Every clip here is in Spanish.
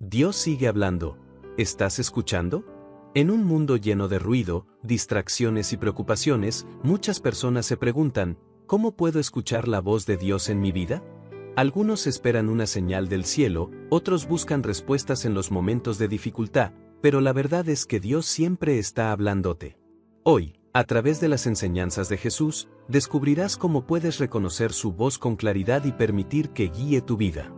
Dios sigue hablando. ¿Estás escuchando? En un mundo lleno de ruido, distracciones y preocupaciones, muchas personas se preguntan, ¿cómo puedo escuchar la voz de Dios en mi vida? Algunos esperan una señal del cielo, otros buscan respuestas en los momentos de dificultad, pero la verdad es que Dios siempre está hablándote. Hoy, a través de las enseñanzas de Jesús, descubrirás cómo puedes reconocer su voz con claridad y permitir que guíe tu vida.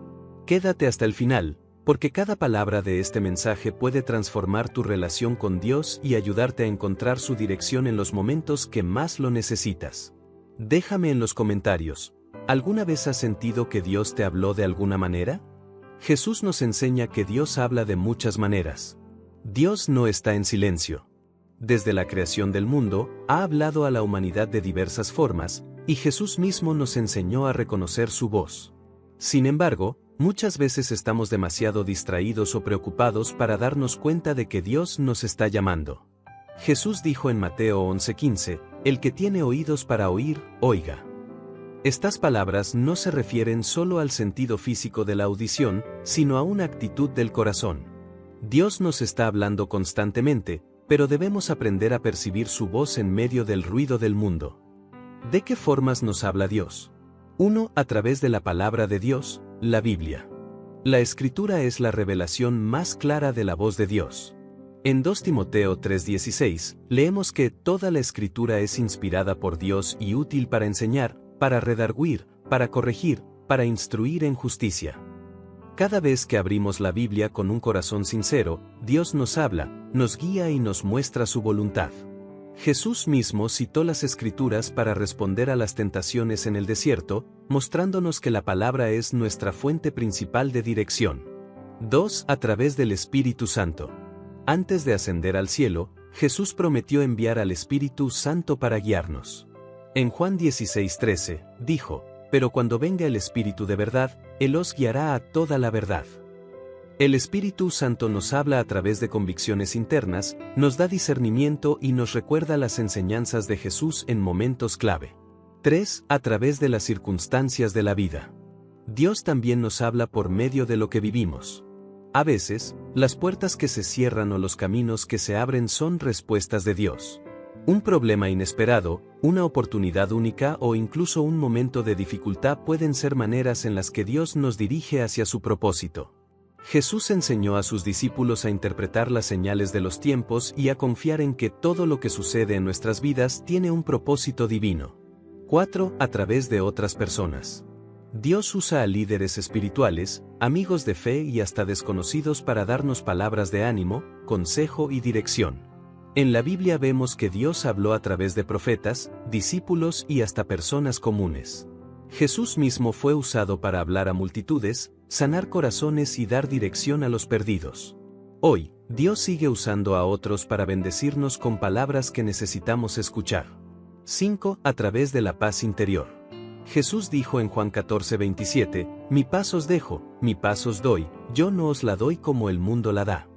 Quédate hasta el final, porque cada palabra de este mensaje puede transformar tu relación con Dios y ayudarte a encontrar su dirección en los momentos que más lo necesitas. Déjame en los comentarios, ¿alguna vez has sentido que Dios te habló de alguna manera? Jesús nos enseña que Dios habla de muchas maneras. Dios no está en silencio. Desde la creación del mundo, ha hablado a la humanidad de diversas formas, y Jesús mismo nos enseñó a reconocer su voz. Sin embargo, muchas veces estamos demasiado distraídos o preocupados para darnos cuenta de que Dios nos está llamando. Jesús dijo en Mateo 11:15, el que tiene oídos para oír, oiga. Estas palabras no se refieren solo al sentido físico de la audición, sino a una actitud del corazón. Dios nos está hablando constantemente, pero debemos aprender a percibir su voz en medio del ruido del mundo. ¿De qué formas nos habla Dios? 1. A través de la palabra de Dios, la Biblia. La Escritura es la revelación más clara de la voz de Dios. En 2 Timoteo 3:16, leemos que toda la Escritura es inspirada por Dios y útil para enseñar, para redarguir, para corregir, para instruir en justicia. Cada vez que abrimos la Biblia con un corazón sincero, Dios nos habla, nos guía y nos muestra su voluntad. Jesús mismo citó las Escrituras para responder a las tentaciones en el desierto, mostrándonos que la palabra es nuestra fuente principal de dirección. 2. A través del Espíritu Santo. Antes de ascender al cielo, Jesús prometió enviar al Espíritu Santo para guiarnos. En Juan 16:13, dijo, pero cuando venga el Espíritu de verdad, Él os guiará a toda la verdad. El Espíritu Santo nos habla a través de convicciones internas, nos da discernimiento y nos recuerda las enseñanzas de Jesús en momentos clave. 3. A través de las circunstancias de la vida. Dios también nos habla por medio de lo que vivimos. A veces, las puertas que se cierran o los caminos que se abren son respuestas de Dios. Un problema inesperado, una oportunidad única o incluso un momento de dificultad pueden ser maneras en las que Dios nos dirige hacia su propósito. Jesús enseñó a sus discípulos a interpretar las señales de los tiempos y a confiar en que todo lo que sucede en nuestras vidas tiene un propósito divino. 4. A través de otras personas. Dios usa a líderes espirituales, amigos de fe y hasta desconocidos para darnos palabras de ánimo, consejo y dirección. En la Biblia vemos que Dios habló a través de profetas, discípulos y hasta personas comunes. Jesús mismo fue usado para hablar a multitudes, sanar corazones y dar dirección a los perdidos. Hoy, Dios sigue usando a otros para bendecirnos con palabras que necesitamos escuchar. 5. A través de la paz interior. Jesús dijo en Juan 14:27, mi paz os dejo, mi paz os doy, yo no os la doy como el mundo la da.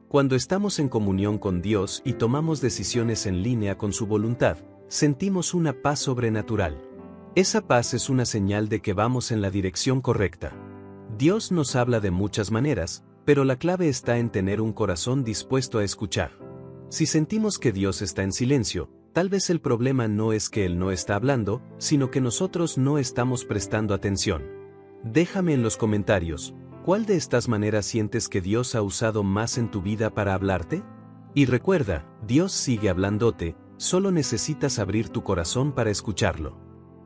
Cuando estamos en comunión con Dios y tomamos decisiones en línea con su voluntad, sentimos una paz sobrenatural. Esa paz es una señal de que vamos en la dirección correcta. Dios nos habla de muchas maneras, pero la clave está en tener un corazón dispuesto a escuchar. Si sentimos que Dios está en silencio, tal vez el problema no es que Él no está hablando, sino que nosotros no estamos prestando atención. Déjame en los comentarios, ¿cuál de estas maneras sientes que Dios ha usado más en tu vida para hablarte? Y recuerda, Dios sigue hablándote, solo necesitas abrir tu corazón para escucharlo.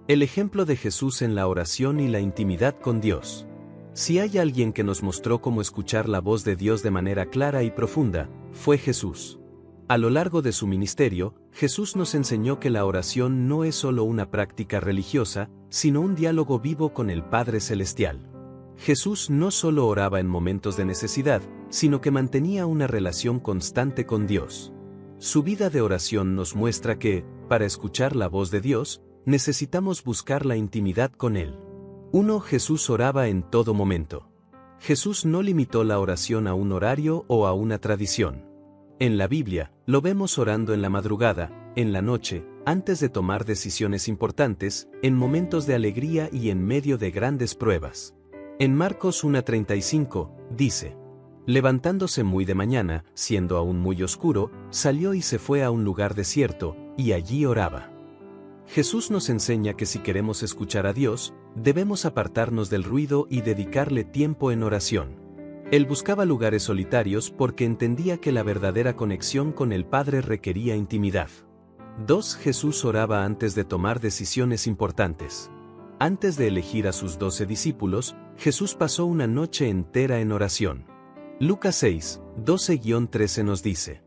El ejemplo de Jesús en la oración y la intimidad con Dios. Si hay alguien que nos mostró cómo escuchar la voz de Dios de manera clara y profunda, fue Jesús. A lo largo de su ministerio, Jesús nos enseñó que la oración no es solo una práctica religiosa, sino un diálogo vivo con el Padre Celestial. Jesús no solo oraba en momentos de necesidad, sino que mantenía una relación constante con Dios. Su vida de oración nos muestra que, para escuchar la voz de Dios, necesitamos buscar la intimidad con Él. 1. Jesús oraba en todo momento. Jesús no limitó la oración a un horario o a una tradición. En la Biblia, lo vemos orando en la madrugada, en la noche, antes de tomar decisiones importantes, en momentos de alegría y en medio de grandes pruebas. En Marcos 1:35, dice: Levantándose muy de mañana, siendo aún muy oscuro, salió y se fue a un lugar desierto, y allí oraba. Jesús nos enseña que si queremos escuchar a Dios, debemos apartarnos del ruido y dedicarle tiempo en oración. Él buscaba lugares solitarios porque entendía que la verdadera conexión con el Padre requería intimidad. 2. Jesús oraba antes de tomar decisiones importantes. Antes de elegir a sus 12 discípulos, Jesús pasó una noche entera en oración. Lucas 6, 12-13 nos dice: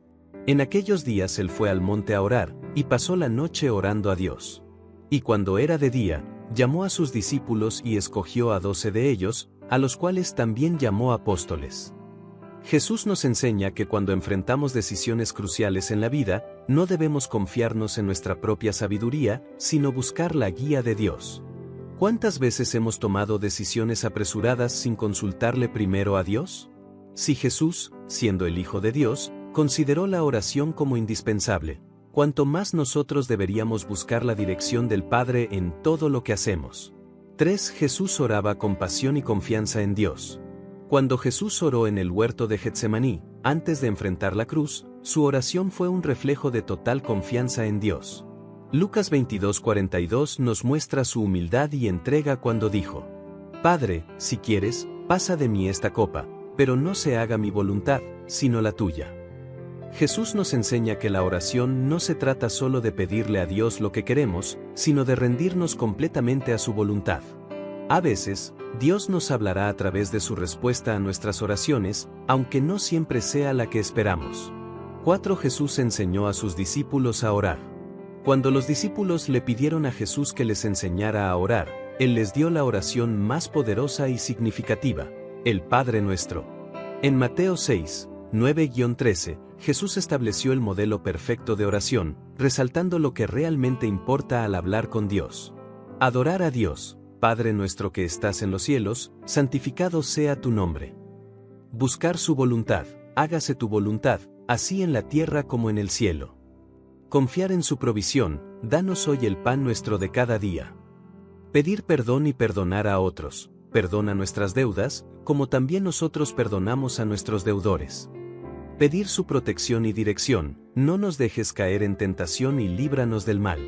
En aquellos días él fue al monte a orar, y pasó la noche orando a Dios. Y cuando era de día, llamó a sus discípulos y escogió a 12 de ellos, a los cuales también llamó apóstoles. Jesús nos enseña que cuando enfrentamos decisiones cruciales en la vida, no debemos confiarnos en nuestra propia sabiduría, sino buscar la guía de Dios. ¿Cuántas veces hemos tomado decisiones apresuradas sin consultarle primero a Dios? Si Jesús, siendo el Hijo de Dios, consideró la oración como indispensable, cuanto más nosotros deberíamos buscar la dirección del Padre en todo lo que hacemos. 3. Jesús oraba con pasión y confianza en Dios. Cuando Jesús oró en el huerto de Getsemaní, antes de enfrentar la cruz, su oración fue un reflejo de total confianza en Dios. Lucas 22:42 nos muestra su humildad y entrega cuando dijo: Padre, si quieres, pasa de mí esta copa, pero no se haga mi voluntad, sino la tuya. Jesús nos enseña que la oración no se trata solo de pedirle a Dios lo que queremos, sino de rendirnos completamente a su voluntad. A veces, Dios nos hablará a través de su respuesta a nuestras oraciones, aunque no siempre sea la que esperamos. 4. Jesús enseñó a sus discípulos a orar. Cuando los discípulos le pidieron a Jesús que les enseñara a orar, Él les dio la oración más poderosa y significativa: el Padre Nuestro. En Mateo 6, 9-13, Jesús estableció el modelo perfecto de oración, resaltando lo que realmente importa al hablar con Dios. Adorar a Dios: Padre nuestro que estás en los cielos, santificado sea tu nombre. Buscar su voluntad: hágase tu voluntad, así en la tierra como en el cielo. Confiar en su provisión: danos hoy el pan nuestro de cada día. Pedir perdón y perdonar a otros: perdona nuestras deudas, como también nosotros perdonamos a nuestros deudores. Pedir su protección y dirección: no nos dejes caer en tentación y líbranos del mal.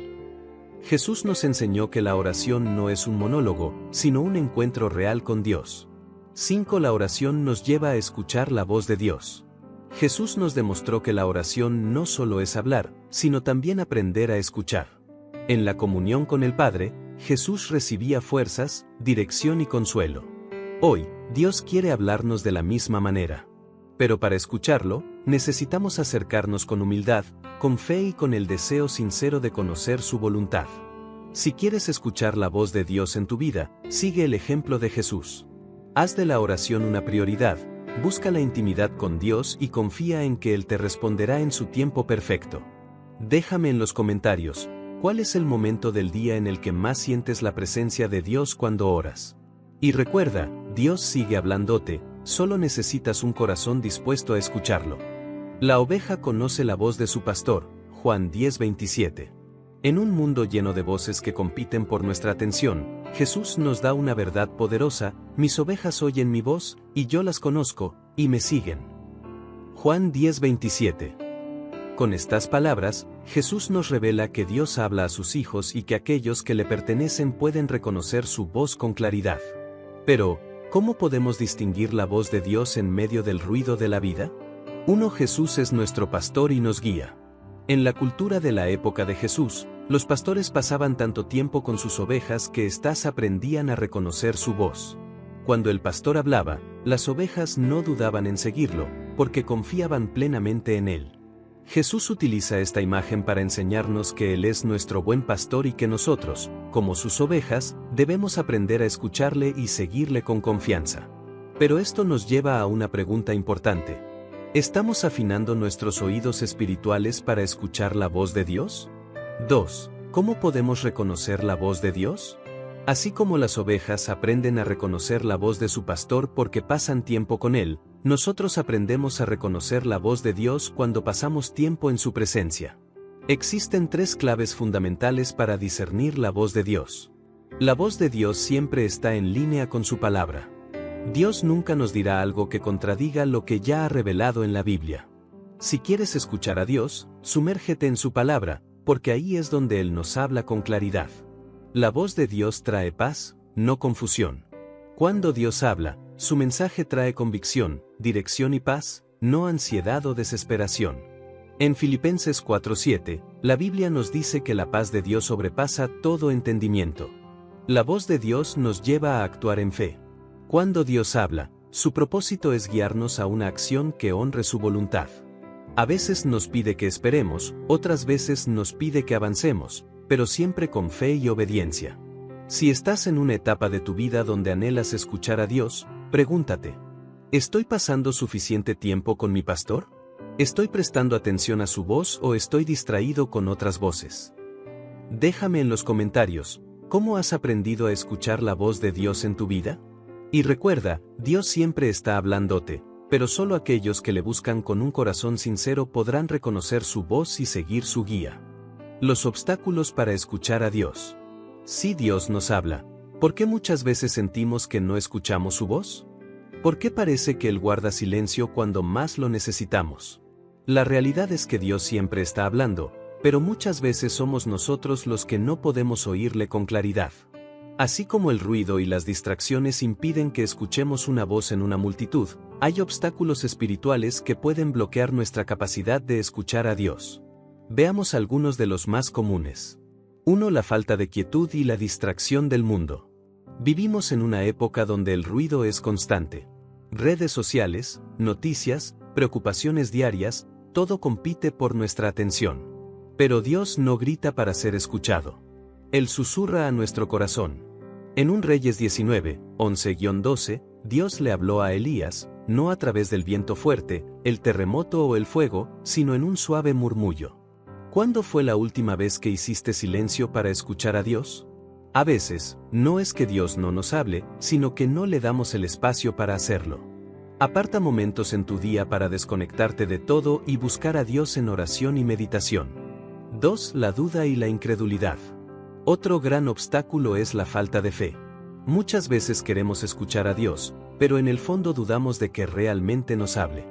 Jesús nos enseñó que la oración no es un monólogo, sino un encuentro real con Dios. 5. La oración nos lleva a escuchar la voz de Dios. Jesús nos demostró que la oración no solo es hablar, sino también aprender a escuchar. En la comunión con el Padre, Jesús recibía fuerzas, dirección y consuelo. Hoy, Dios quiere hablarnos de la misma manera. Pero para escucharlo, necesitamos acercarnos con humildad, con fe y con el deseo sincero de conocer su voluntad. Si quieres escuchar la voz de Dios en tu vida, sigue el ejemplo de Jesús. Haz de la oración una prioridad, busca la intimidad con Dios y confía en que Él te responderá en su tiempo perfecto. Déjame en los comentarios: ¿cuál es el momento del día en el que más sientes la presencia de Dios cuando oras? Y recuerda, Dios sigue hablándote, solo necesitas un corazón dispuesto a escucharlo. La oveja conoce la voz de su pastor, Juan 10:27. En un mundo lleno de voces que compiten por nuestra atención, Jesús nos da una verdad poderosa: mis ovejas oyen mi voz, y yo las conozco, y me siguen. Juan 10:27. Con estas palabras, Jesús nos revela que Dios habla a sus hijos y que aquellos que le pertenecen pueden reconocer su voz con claridad. Pero, ¿cómo podemos distinguir la voz de Dios en medio del ruido de la vida? 1. Jesús es nuestro pastor y nos guía. En la cultura de la época de Jesús, los pastores pasaban tanto tiempo con sus ovejas que éstas aprendían a reconocer su voz. Cuando el pastor hablaba, las ovejas no dudaban en seguirlo, porque confiaban plenamente en él. Jesús utiliza esta imagen para enseñarnos que Él es nuestro buen pastor y que nosotros, como sus ovejas, debemos aprender a escucharle y seguirle con confianza. Pero esto nos lleva a una pregunta importante: ¿estamos afinando nuestros oídos espirituales para escuchar la voz de Dios? 2. ¿Cómo podemos reconocer la voz de Dios? Así como las ovejas aprenden a reconocer la voz de su pastor porque pasan tiempo con él, nosotros aprendemos a reconocer la voz de Dios cuando pasamos tiempo en su presencia. Existen 3 claves fundamentales para discernir la voz de Dios. La voz de Dios siempre está en línea con su palabra. Dios nunca nos dirá algo que contradiga lo que ya ha revelado en la Biblia. Si quieres escuchar a Dios, sumérgete en su palabra, porque ahí es donde Él nos habla con claridad. La voz de Dios trae paz, no confusión. Cuando Dios habla, su mensaje trae convicción, dirección y paz, no ansiedad o desesperación. En Filipenses 4:7, la Biblia nos dice que la paz de Dios sobrepasa todo entendimiento. La voz de Dios nos lleva a actuar en fe. Cuando Dios habla, su propósito es guiarnos a una acción que honre su voluntad. A veces nos pide que esperemos, otras veces nos pide que avancemos, pero siempre con fe y obediencia. Si estás en una etapa de tu vida donde anhelas escuchar a Dios, pregúntate: ¿estoy pasando suficiente tiempo con mi pastor? ¿Estoy prestando atención a su voz o estoy distraído con otras voces? Déjame en los comentarios, ¿cómo has aprendido a escuchar la voz de Dios en tu vida? Y recuerda, Dios siempre está hablándote, pero solo aquellos que le buscan con un corazón sincero podrán reconocer su voz y seguir su guía. Los obstáculos para escuchar a Dios. Si Dios nos habla, ¿por qué muchas veces sentimos que no escuchamos su voz? ¿Por qué parece que Él guarda silencio cuando más lo necesitamos? La realidad es que Dios siempre está hablando, pero muchas veces somos nosotros los que no podemos oírle con claridad. Así como el ruido y las distracciones impiden que escuchemos una voz en una multitud, hay obstáculos espirituales que pueden bloquear nuestra capacidad de escuchar a Dios. Veamos algunos de los más comunes. 1. La falta de quietud y la distracción del mundo. Vivimos en una época donde el ruido es constante. Redes sociales, noticias, preocupaciones diarias, todo compite por nuestra atención. Pero Dios no grita para ser escuchado. Él susurra a nuestro corazón. En 1 Reyes 19, 11-12, Dios le habló a Elías, no a través del viento fuerte, el terremoto o el fuego, sino en un suave murmullo. ¿Cuándo fue la última vez que hiciste silencio para escuchar a Dios? A veces, no es que Dios no nos hable, sino que no le damos el espacio para hacerlo. Aparta momentos en tu día para desconectarte de todo y buscar a Dios en oración y meditación. 2. La duda y la incredulidad. Otro gran obstáculo es la falta de fe. Muchas veces queremos escuchar a Dios, pero en el fondo dudamos de que realmente nos hable.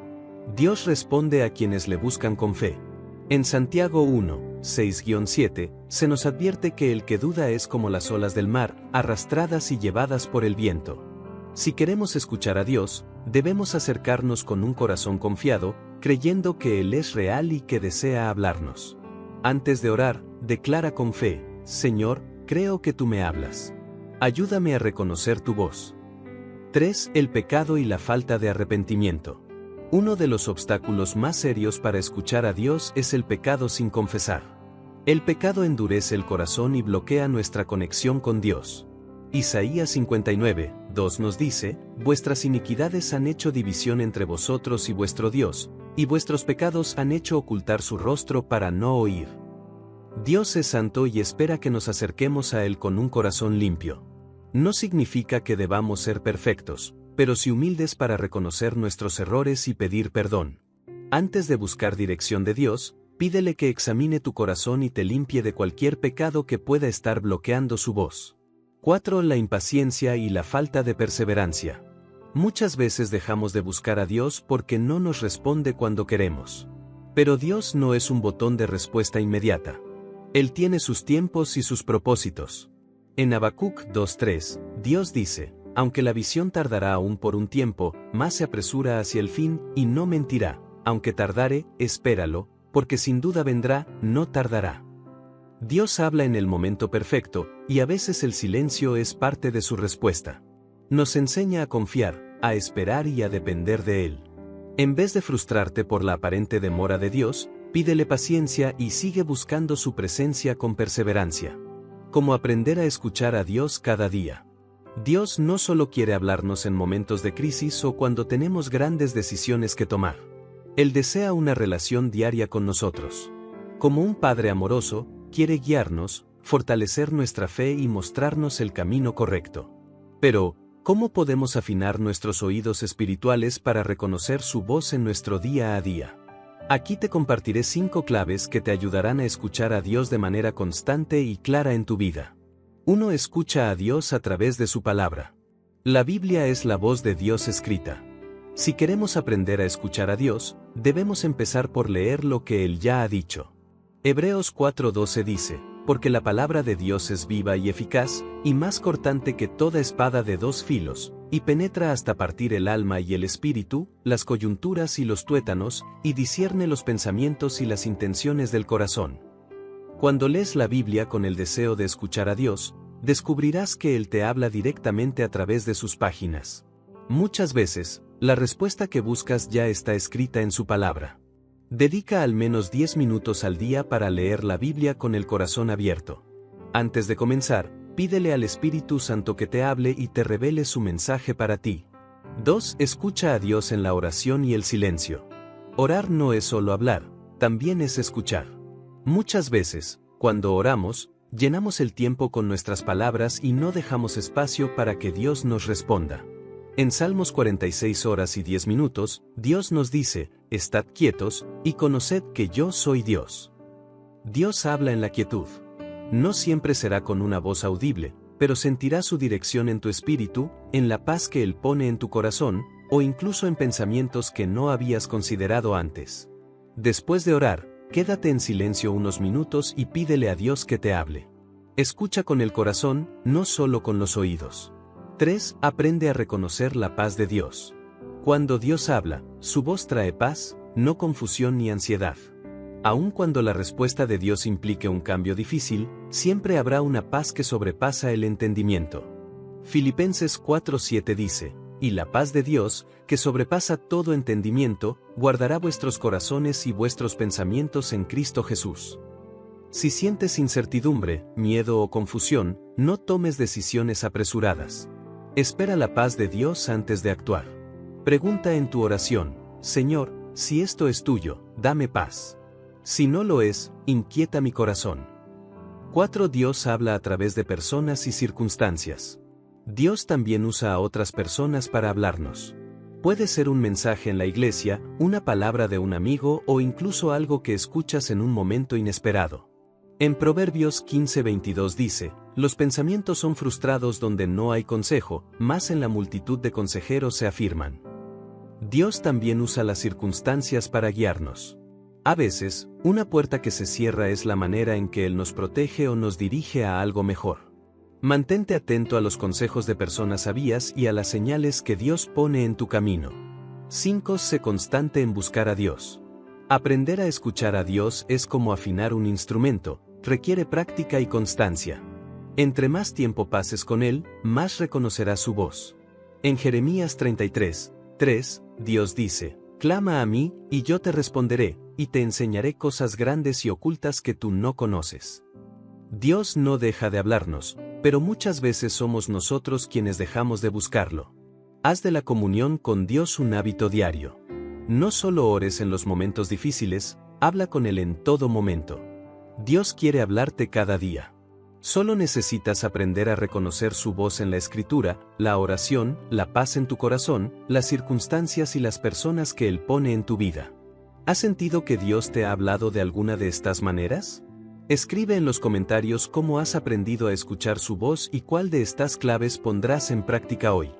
Dios responde a quienes le buscan con fe. En Santiago 1, 6-7, se nos advierte que el que duda es como las olas del mar, arrastradas y llevadas por el viento. Si queremos escuchar a Dios, debemos acercarnos con un corazón confiado, creyendo que Él es real y que desea hablarnos. Antes de orar, declara con fe: Señor, creo que tú me hablas. Ayúdame a reconocer tu voz. 3. El pecado y la falta de arrepentimiento. Uno de los obstáculos más serios para escuchar a Dios es el pecado sin confesar. El pecado endurece el corazón y bloquea nuestra conexión con Dios. Isaías 59, 2 nos dice: vuestras iniquidades han hecho división entre vosotros y vuestro Dios, y vuestros pecados han hecho ocultar su rostro para no oír. Dios es santo y espera que nos acerquemos a Él con un corazón limpio. No significa que debamos ser perfectos, pero sí humildes para reconocer nuestros errores y pedir perdón. Antes de buscar dirección de Dios, pídele que examine tu corazón y te limpie de cualquier pecado que pueda estar bloqueando su voz. 4. La impaciencia y la falta de perseverancia. Muchas veces dejamos de buscar a Dios porque no nos responde cuando queremos. Pero Dios no es un botón de respuesta inmediata. Él tiene sus tiempos y sus propósitos. En Habacuc 2:3, Dios dice: aunque la visión tardará aún por un tiempo, más se apresura hacia el fin, y no mentirá. Aunque tardare, espéralo, porque sin duda vendrá, no tardará. Dios habla en el momento perfecto, y a veces el silencio es parte de su respuesta. Nos enseña a confiar, a esperar y a depender de Él. En vez de frustrarte por la aparente demora de Dios, pídele paciencia y sigue buscando su presencia con perseverancia. Como aprender a escuchar a Dios cada día. Dios no solo quiere hablarnos en momentos de crisis o cuando tenemos grandes decisiones que tomar. Él desea una relación diaria con nosotros. Como un Padre amoroso, quiere guiarnos, fortalecer nuestra fe y mostrarnos el camino correcto. Pero, ¿cómo podemos afinar nuestros oídos espirituales para reconocer su voz en nuestro día a día? Aquí te compartiré 5 claves que te ayudarán a escuchar a Dios de manera constante y clara en tu vida. 1. Escucha a Dios a través de su palabra. La Biblia es la voz de Dios escrita. Si queremos aprender a escuchar a Dios, debemos empezar por leer lo que Él ya ha dicho. Hebreos 4:12 dice, porque la palabra de Dios es viva y eficaz, y más cortante que toda espada de dos filos, y penetra hasta partir el alma y el espíritu, las coyunturas y los tuétanos, y discierne los pensamientos y las intenciones del corazón. Cuando lees la Biblia con el deseo de escuchar a Dios, descubrirás que Él te habla directamente a través de sus páginas. Muchas veces, la respuesta que buscas ya está escrita en su palabra. Dedica al menos 10 minutos al día para leer la Biblia con el corazón abierto. Antes de comenzar, pídele al Espíritu Santo que te hable y te revele su mensaje para ti. 2. Escucha a Dios en la oración y el silencio. Orar no es solo hablar, también es escuchar. Muchas veces, cuando oramos, llenamos el tiempo con nuestras palabras y no dejamos espacio para que Dios nos responda. En Salmos 46 horas y 10 minutos, Dios nos dice, estad quietos, y conoced que yo soy Dios. Dios habla en la quietud. No siempre será con una voz audible, pero sentirás su dirección en tu espíritu, en la paz que Él pone en tu corazón, o incluso en pensamientos que no habías considerado antes. Después de orar, quédate en silencio unos minutos y pídele a Dios que te hable. Escucha con el corazón, no solo con los oídos. 3. Aprende a reconocer la paz de Dios. Cuando Dios habla, su voz trae paz, no confusión ni ansiedad. Aun cuando la respuesta de Dios implique un cambio difícil, siempre habrá una paz que sobrepasa el entendimiento. Filipenses 4:7 dice, y la paz de Dios, que sobrepasa todo entendimiento, guardará vuestros corazones y vuestros pensamientos en Cristo Jesús. Si sientes incertidumbre, miedo o confusión, no tomes decisiones apresuradas. Espera la paz de Dios antes de actuar. Pregunta en tu oración, Señor, si esto es tuyo, dame paz. Si no lo es, inquieta mi corazón. 4. Dios habla a través de personas y circunstancias. Dios también usa a otras personas para hablarnos. Puede ser un mensaje en la iglesia, una palabra de un amigo o incluso algo que escuchas en un momento inesperado. En Proverbios 15:22 dice, los pensamientos son frustrados donde no hay consejo, mas en la multitud de consejeros se afirman. Dios también usa las circunstancias para guiarnos. A veces, una puerta que se cierra es la manera en que Él nos protege o nos dirige a algo mejor. Mantente atento a los consejos de personas sabias y a las señales que Dios pone en tu camino. 5. Sé constante en buscar a Dios. Aprender a escuchar a Dios es como afinar un instrumento, requiere práctica y constancia. Entre más tiempo pases con Él, más reconocerás su voz. En Jeremías 33:3, Dios dice, clama a mí, y yo te responderé, y te enseñaré cosas grandes y ocultas que tú no conoces. Dios no deja de hablarnos, pero muchas veces somos nosotros quienes dejamos de buscarlo. Haz de la comunión con Dios un hábito diario. No solo ores en los momentos difíciles, habla con Él en todo momento. Dios quiere hablarte cada día. Solo necesitas aprender a reconocer su voz en la escritura, la oración, la paz en tu corazón, las circunstancias y las personas que Él pone en tu vida. ¿Has sentido que Dios te ha hablado de alguna de estas maneras? Escribe en los comentarios cómo has aprendido a escuchar su voz y cuál de estas claves pondrás en práctica hoy.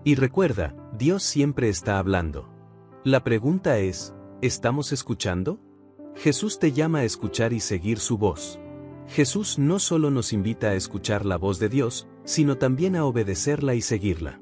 Y recuerda, Dios siempre está hablando. La pregunta es, ¿estamos escuchando? Jesús te llama a escuchar y seguir su voz. Jesús no solo nos invita a escuchar la voz de Dios, sino también a obedecerla y seguirla.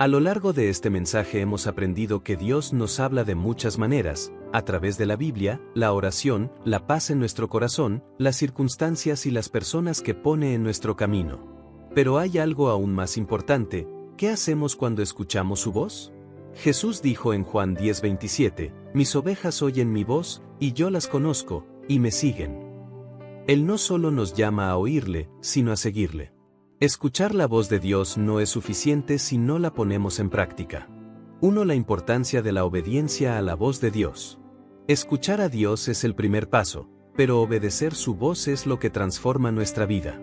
A lo largo de este mensaje hemos aprendido que Dios nos habla de muchas maneras, a través de la Biblia, la oración, la paz en nuestro corazón, las circunstancias y las personas que pone en nuestro camino. Pero hay algo aún más importante, ¿qué hacemos cuando escuchamos su voz? Jesús dijo en Juan 10:27, mis ovejas oyen mi voz, y yo las conozco, y me siguen. Él no solo nos llama a oírle, sino a seguirle. Escuchar la voz de Dios no es suficiente si no la ponemos en práctica. 1. La importancia de la obediencia a la voz de Dios. Escuchar a Dios es el primer paso, pero obedecer su voz es lo que transforma nuestra vida.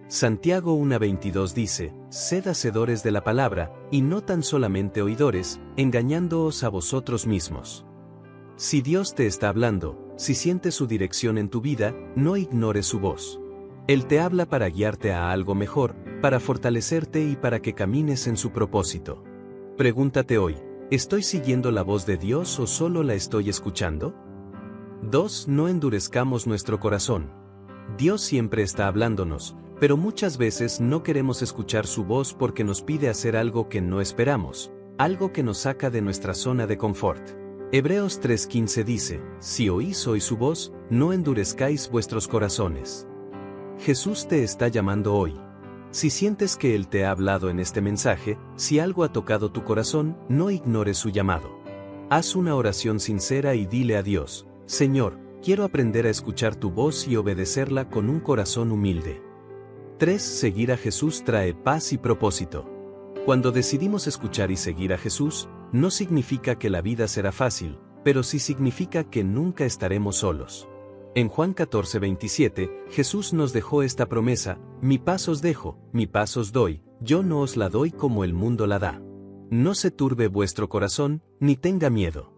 Santiago 1:22 dice, sed hacedores de la palabra, y no tan solamente oidores, engañándoos a vosotros mismos. Si Dios te está hablando, si sientes su dirección en tu vida, no ignores su voz. Él te habla para guiarte a algo mejor, para fortalecerte y para que camines en su propósito. Pregúntate hoy, ¿estoy siguiendo la voz de Dios o solo la estoy escuchando? 2. No endurezcamos nuestro corazón. Dios siempre está hablándonos, pero muchas veces no queremos escuchar su voz porque nos pide hacer algo que no esperamos, algo que nos saca de nuestra zona de confort. Hebreos 3:15 dice, si oís hoy su voz, no endurezcáis vuestros corazones. Jesús te está llamando hoy. Si sientes que Él te ha hablado en este mensaje, si algo ha tocado tu corazón, no ignores su llamado. Haz una oración sincera y dile a Dios, Señor, quiero aprender a escuchar tu voz y obedecerla con un corazón humilde. 3. Seguir a Jesús trae paz y propósito. Cuando decidimos escuchar y seguir a Jesús, no significa que la vida será fácil, pero sí significa que nunca estaremos solos. En Juan 14:27, Jesús nos dejó esta promesa, mi paz os dejo, mi paz os doy, yo no os la doy como el mundo la da. No se turbe vuestro corazón, ni tenga miedo.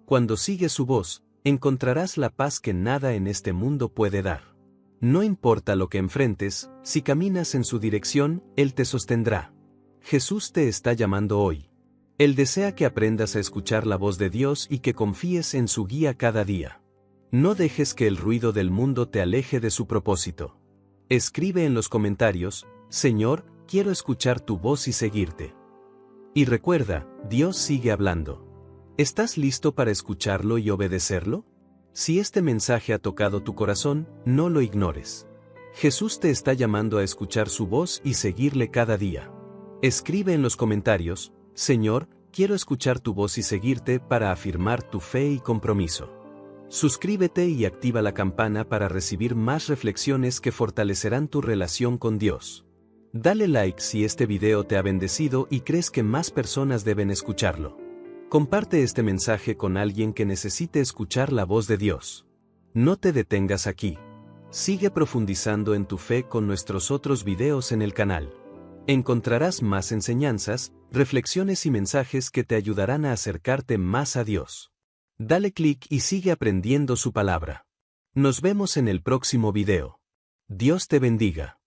Cuando sigues su voz, encontrarás la paz que nada en este mundo puede dar. No importa lo que enfrentes, si caminas en su dirección, Él te sostendrá. Jesús te está llamando hoy. Él desea que aprendas a escuchar la voz de Dios y que confíes en su guía cada día. No dejes que el ruido del mundo te aleje de su propósito. Escribe en los comentarios, Señor, quiero escuchar tu voz y seguirte. Y recuerda, Dios sigue hablando. ¿Estás listo para escucharlo y obedecerlo? Si este mensaje ha tocado tu corazón, no lo ignores. Jesús te está llamando a escuchar su voz y seguirle cada día. Escribe en los comentarios, Señor, quiero escuchar tu voz y seguirte para afirmar tu fe y compromiso. Suscríbete y activa la campana para recibir más reflexiones que fortalecerán tu relación con Dios. Dale like si este video te ha bendecido y crees que más personas deben escucharlo. Comparte este mensaje con alguien que necesite escuchar la voz de Dios. No te detengas aquí. Sigue profundizando en tu fe con nuestros otros videos en el canal. Encontrarás más enseñanzas, reflexiones y mensajes que te ayudarán a acercarte más a Dios. Dale clic y sigue aprendiendo su palabra. Nos vemos en el próximo video. Dios te bendiga.